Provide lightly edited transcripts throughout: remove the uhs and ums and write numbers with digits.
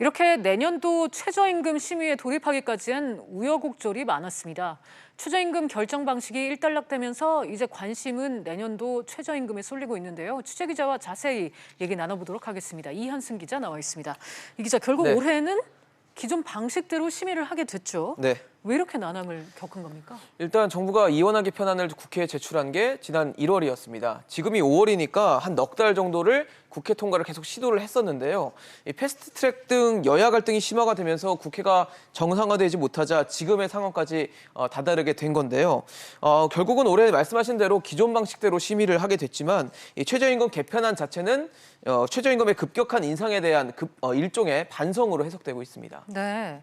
이렇게 내년도 최저임금 심의에 돌입하기까지 한 우여곡절이 많았습니다. 최저임금 결정 방식이 일단락되면서 이제 관심은 내년도 최저임금에 쏠리고 있는데요. 취재기자와 자세히 얘기 나눠보도록 하겠습니다. 이현승 기자 나와 있습니다. 이 기자, 결국 네. 올해는 기존 방식대로 심의를 하게 됐죠. 네. 왜 이렇게 난항을 겪은 겁니까? 일단 정부가 이원화 개편안을 국회에 제출한 게 지난 1월이었습니다. 지금이 5월이니까 한 넉 달 정도를 국회 통과를 계속 시도를 했었는데요. 이 패스트트랙 등 여야 갈등이 심화가 되면서 국회가 정상화되지 못하자 지금의 상황까지 다다르게 된 건데요. 결국은 올해 말씀하신 대로 기존 방식대로 심의를 하게 됐지만 이 최저임금 개편안 자체는 최저임금의 급격한 인상에 대한 일종의 반성으로 해석되고 있습니다. 네.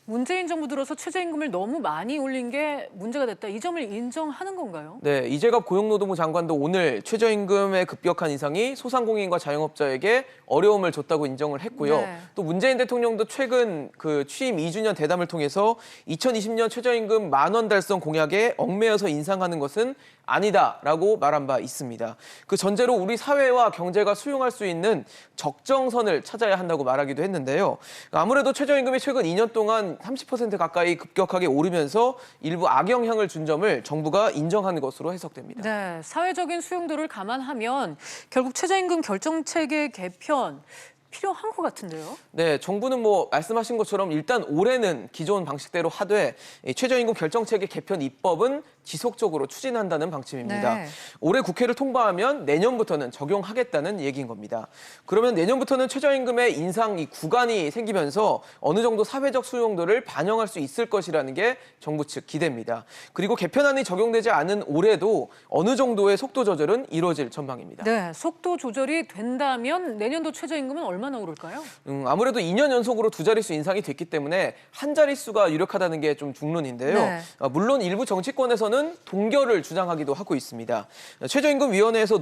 문재인 정부 들어서 최저임금을 너무 많이 올린 게 문제가 됐다. 이 점을 인정하는 건가요? 네, 이재갑 고용노동부 장관도 오늘 최저임금의 급격한 인상이 소상공인과 자영업자에게 어려움을 줬다고 인정을 했고요. 네. 또 문재인 대통령도 최근 그 취임 2주년 대담을 통해서 2020년 최저임금 10,000원 달성 공약에 얽매여서 인상하는 것은 아니다라고 말한 바 있습니다. 그 전제로 우리 사회와 경제가 수용할 수 있는 적정선을 찾아야 한다고 말하기도 했는데요. 아무래도 최저임금이 최근 2년 동안 30% 가까이 급격하게 오르면서 일부 악영향을 준 점을 정부가 인정하는 것으로 해석됩니다. 네, 사회적인 수용도를 감안하면 결국 최저임금 결정체계 개편 필요한 것 같은데요. 네, 정부는 말씀하신 것처럼 일단 올해는 기존 방식대로 하되 최저임금 결정체계 개편 입법은 지속적으로 추진한다는 방침입니다. 네. 올해 국회를 통과하면 내년부터는 적용하겠다는 얘기인 겁니다. 그러면 내년부터는 최저임금의 인상 이 구간이 생기면서 어느 정도 사회적 수용도를 반영할 수 있을 것이라는 게 정부 측 기대입니다. 그리고 개편안이 적용되지 않은 올해도 어느 정도의 속도 조절은 이루어질 전망입니다. 네, 속도 조절이 된다면 내년도 최저임금은 얼마나 오를까요? 아무래도 2년 연속으로 두 자릿수 인상이 됐기 때문에 한 자릿수가 유력하다는 게 좀 중론인데요. 네. 물론 일부 정치권에서는 동결을 주장하기도 하고 있습니다. 최저임금위원회에서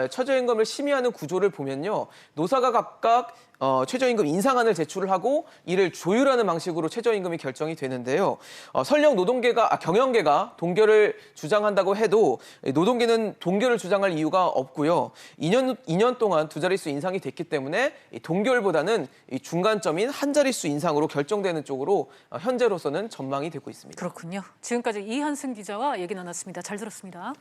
최저임금을 심의하는 구조를 보면요. 노사가 각각 최저임금 인상안을 제출을 하고 이를 조율하는 방식으로 최저임금이 결정이 되는데요. 설령 경영계가 동결을 주장한다고 해도 노동계는 동결을 주장할 이유가 없고요. 2년 동안 두 자릿수 인상이 됐기 때문에 동결보다는 이 중간점인 한 자릿수 인상으로 결정되는 쪽으로 현재로서는 전망이 되고 있습니다. 그렇군요. 지금까지 이현승 기자와 얘기 나눴습니다. 잘 들었습니다.